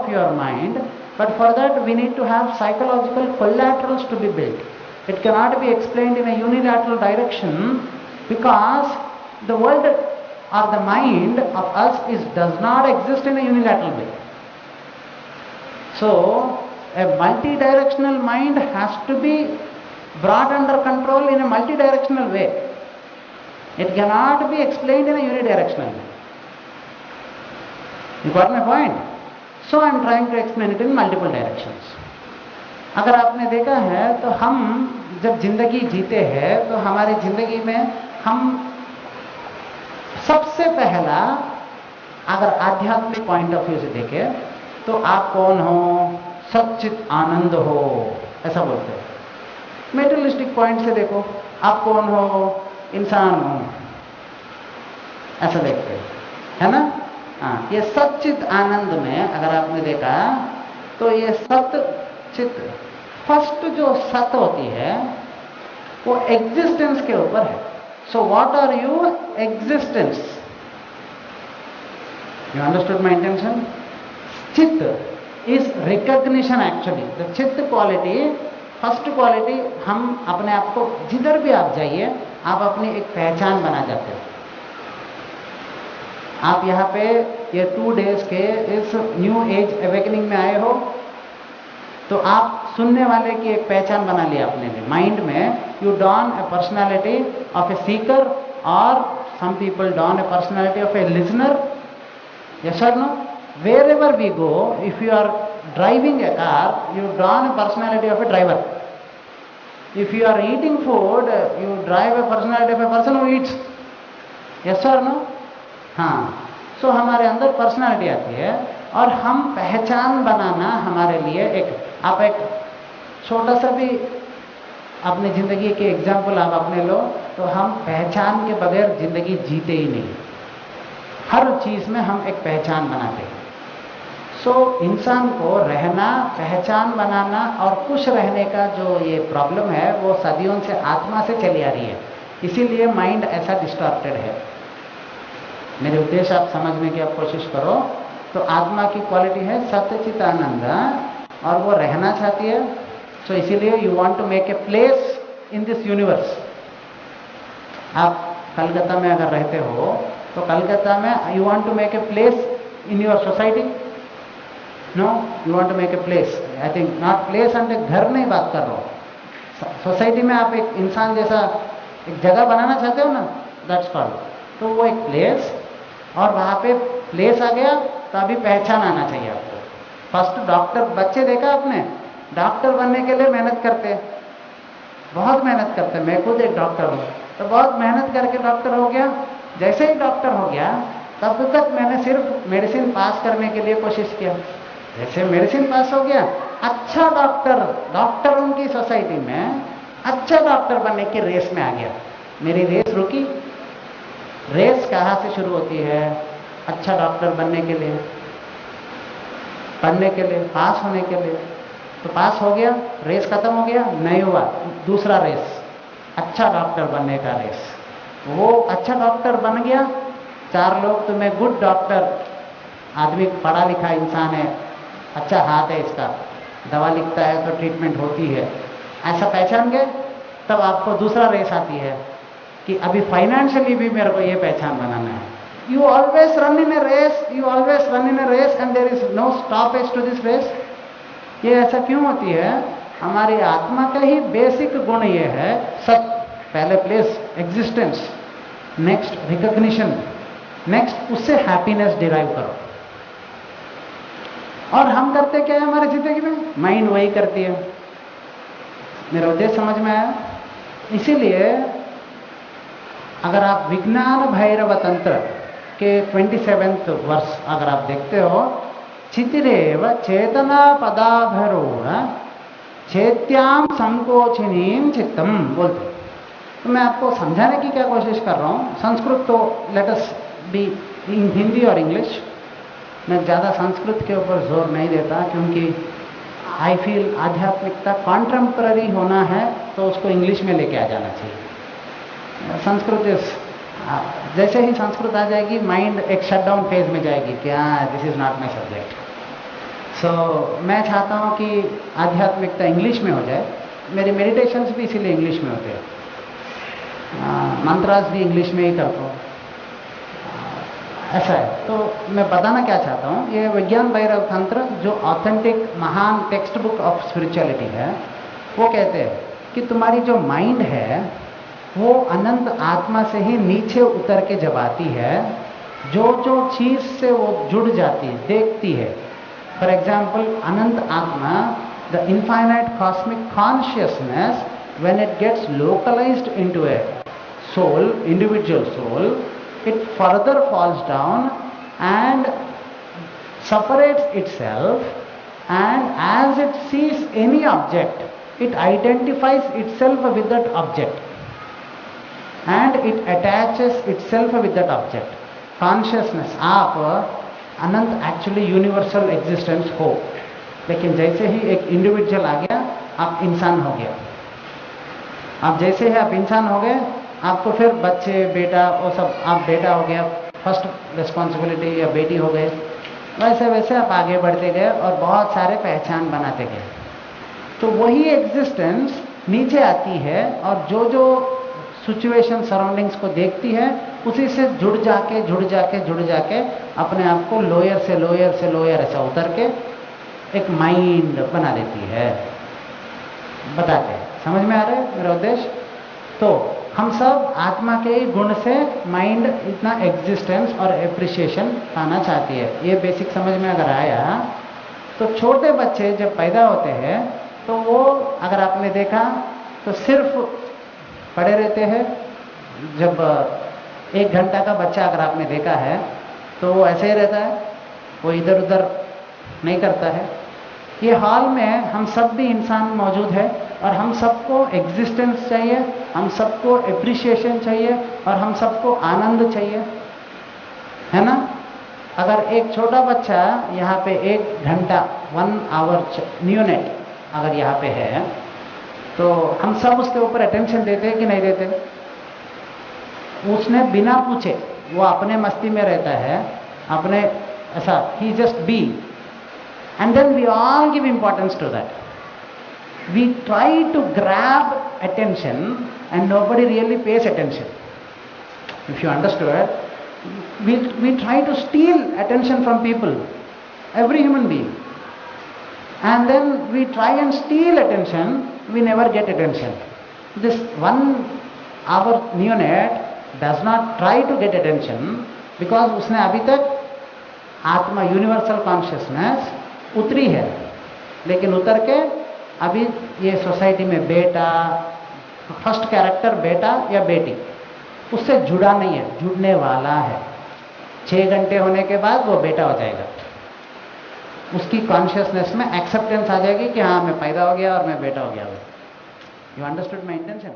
your mind, but for that we need to have psychological collaterals to be built. It cannot be explained in a unilateral direction, because the world or the mind of us does not exist in a unilateral way. So a multi-directional mind has to be brought under control in a multi-directional way. It cannot be explained in a unidirectional way. You got my point? So I am trying to explain it in multiple directions. अगर आपने देखा है तो हम जब जिंदगी जीते हैं तो हमारी जिंदगी में हम सबसे पहला अगर आध्यात्मिक पॉइंट ऑफ व्यू से देखें तो आप कौन हो? सच्चित आनंद हो, ऐसा बोलते हैं। मेटेरियलिस्टिक पॉइंट से देखो, आप कौन हो? इंसान हो, ऐसा देखते हैं, है ना? हाँ, ये सच्चित आनंद में अगर आपने देखा तो ये सच्चित फर्स्ट जो सत होती है वो एग्जिस्टेंस के ऊपर है। So what are you? Existence. You understood my intention? चित्त इज रिकॉग्निशन एक्चुअली। द चित्त क्वालिटी, फर्स्ट क्वालिटी, हम अपने आप को जिधर भी आप जाइए आप अपनी एक पहचान बना जाते हो। आप यहाँ पे ये 2 days के इस न्यू एज अवेकनिंग में आए हो तो आप सुनने वाले की एक पहचान बना लिया अपने लिए। माइंड में you don a personality of a seeker, और some people don a personality of a listener. Yes और no? Wherever we go, if you are driving a car, you don a personality of a driver. If you are eating food, you drive a personality of a person who eats. Yes और no? हाँ। So हमारे अंदर personality आती है और हम पहचान बनाना हमारे लिए आप एक छोटा सा भी अपनी ज़िंदगी के एग्जाम्पल आप अपने लो तो हम पहचान के बगैर ज़िंदगी जीते ही नहीं। हर चीज़ में हम एक पहचान बनाते हैं। सो इंसान को रहना, पहचान बनाना और खुश रहने का जो ये प्रॉब्लम है वो सदियों से आत्मा से चली आ रही है, इसीलिए माइंड ऐसा डिस्टॉर्टेड है। मेरे उद्देश्य आप समझने की आप कोशिश करो तो आत्मा की क्वालिटी है सच्चित आनंद, और वो रहना चाहती है। सो इसीलिए you want to make a place in this universe. आप कलकत्ता में अगर रहते हो तो कलकत्ता में you want to make a place in your society. No, you want to make a place. I think not place अंडे घर नहीं बात कर रहा हूँ। सोसाइटी में आप एक इंसान जैसा एक जगह बनाना चाहते हो ना, दैट्स कॉल्ड। तो वो एक प्लेस, और वहाँ पे प्लेस आ गया तो अभी पहचान आना चाहिए आपको। फर्स्ट डॉक्टर, बच्चे देखा आपने, डॉक्टर बनने के लिए मेहनत करते हैं, बहुत मेहनत करते हैं। मैं खुद एक डॉक्टर हूँ, तो बहुत मेहनत करके डॉक्टर हो गया। जैसे ही डॉक्टर हो गया तब तक मैंने सिर्फ मेडिसिन पास करने के लिए कोशिश किया। जैसे मेडिसिन पास हो गया, अच्छा डॉक्टरों की सोसाइटी में अच्छा डॉक्टर बनने की रेस में आ गया। मेरी रेस रुकी। रेस कहाँ से शुरू होती है? अच्छा डॉक्टर बनने के लिए, पढ़ने के लिए, पास होने के लिए। तो पास हो गया, रेस खत्म हो गया, नहीं हुआ, दूसरा रेस, अच्छा डॉक्टर बनने का रेस। वो अच्छा डॉक्टर बन गया, 4 लोग तुम्हें गुड डॉक्टर, आदमी पढ़ा लिखा इंसान है, अच्छा हाथ है इसका, दवा लिखता है तो ट्रीटमेंट होती है, ऐसा पहचान गए। तब आपको दूसरा रेस आती है कि अभी फाइनेंशियली भी मेरे को ये पहचान बनाना है। You always run in a race, and there is no stoppage to this race. ये ऐसा क्यों होती है? हमारी आत्मा का ही बेसिक गुण ये है, सच, पहले place, existence, next recognition, next उससे हैप्पीनेस डिराइव करो। और हम करते क्या है हमारी जिंदगी में? माइंड वही करती है। मेरा उद्देश्य समझ में आया? इसीलिए अगर आप विज्ञान भैरव तंत्र के 27th वर्ष अगर आप देखते हो, चितिरेव चेतना पदाभरूढ़ चेत्याम संकोचिनीम चित्तम बोलते। तो मैं आपको समझाने की क्या कोशिश कर रहा हूँ। संस्कृत तो let us be in Hindi और इंग्लिश। मैं ज़्यादा संस्कृत के ऊपर जोर नहीं देता क्योंकि आई फील आध्यात्मिकता कॉन्टेम्पररी होना है तो उसको इंग्लिश में लेके आ जाना चाहिए। संस्कृत जैसे ही संस्कृत आ जाएगी माइंड एक शटडाउन फेज में जाएगी कि हाँ this is not my subject. मैं चाहता हूँ कि आध्यात्मिकता इंग्लिश में हो जाए। मेरे मेडिटेशंस भी इसीलिए इंग्लिश में होते हैं, मंत्रास भी इंग्लिश में ही करता हूँ। ऐसा है। तो मैं बताना क्या चाहता हूँ, ये विज्ञान भैरव तंत्र जो ऑथेंटिक महान टेक्स्ट बुक ऑफ स्पिरिचुअलिटी है, वो कहते हैं कि तुम्हारी जो माइंड है वो अनंत आत्मा से ही नीचे उतर के जब आती है, जो जो चीज से वो जुड़ जाती है, देखती है। फॉर एग्जाम्पल, अनंत आत्मा, the infinite cosmic consciousness, when it gets localized into a soul, individual soul, it further falls down and separates itself, and as it sees any object, it identifies itself with that object and it attaches itself with that object. Consciousness, आप अनंत actually universal existence हो, लेकिन जैसे ही एक individual आ गया, आप इंसान हो गया। आप जैसे ही आप इंसान हो गए, आपको फिर बच्चे, बेटा, वो सब, आप बेटा हो गया, फर्स्ट रिस्पॉन्सिबिलिटी, या बेटी हो गए। वैसे वैसे आप आगे बढ़ते गए और बहुत सारे पहचान बनाते गए। तो वही एग्जिस्टेंस नीचे आती है और जो जो सिचुएशन सराउंडिंग्स को देखती है, उसी से जुड़ जाके अपने आप को लोअर से लोअर ऐसा उतर के एक माइंड बना देती है। बताते हैं, समझ में आ रहा है मेरा उद्देश्य? तो हम सब आत्मा के गुण से माइंड इतना एग्जिस्टेंस और एप्रिसिएशन पाना चाहती है। ये बेसिक समझ में अगर आया, तो छोटे बच्चे जब पैदा होते हैं तो वो, अगर आपने देखा, तो सिर्फ पड़े रहते हैं। जब 1 घंटा का बच्चा अगर आपने देखा है तो वो ऐसे ही रहता है, वो इधर उधर नहीं करता है। ये हॉल में हम सब भी इंसान मौजूद है और हम सबको एग्जिस्टेंस चाहिए, हम सबको एप्रिसिएशन चाहिए और हम सबको आनंद चाहिए, है ना? अगर एक छोटा बच्चा यहाँ पे 1 घंटा 1 आवर न्यूनेट अगर यहाँ पे है, तो हम सब उसके ऊपर अटेंशन देते हैं कि नहीं देते? उसने बिना पूछे, वो अपने मस्ती में रहता है, अपने ऐसा, ही just be, and then we all give importance to that. We try to grab attention and nobody really pays attention. If you understood, we try to steal attention from people, every human being. And then we try and steal attention, we never get attention. This 1 hour neonate does not try to get attention because उसने अभी तक आत्मा, universal consciousness उतरी है, लेकिन उतर के अभी ये सोसाइटी में बेटा, फर्स्ट कैरेक्टर बेटा या बेटी, उससे जुड़ा नहीं है, जुड़ने वाला है। 6 घंटे होने के बाद वो बेटा हो जाएगा। उसकी कॉन्शियसनेस में एक्सेप्टेंस आ जाएगी कि हाँ, मैं पैदा हो गया और मैं बेटा हो गया। You understood my intention?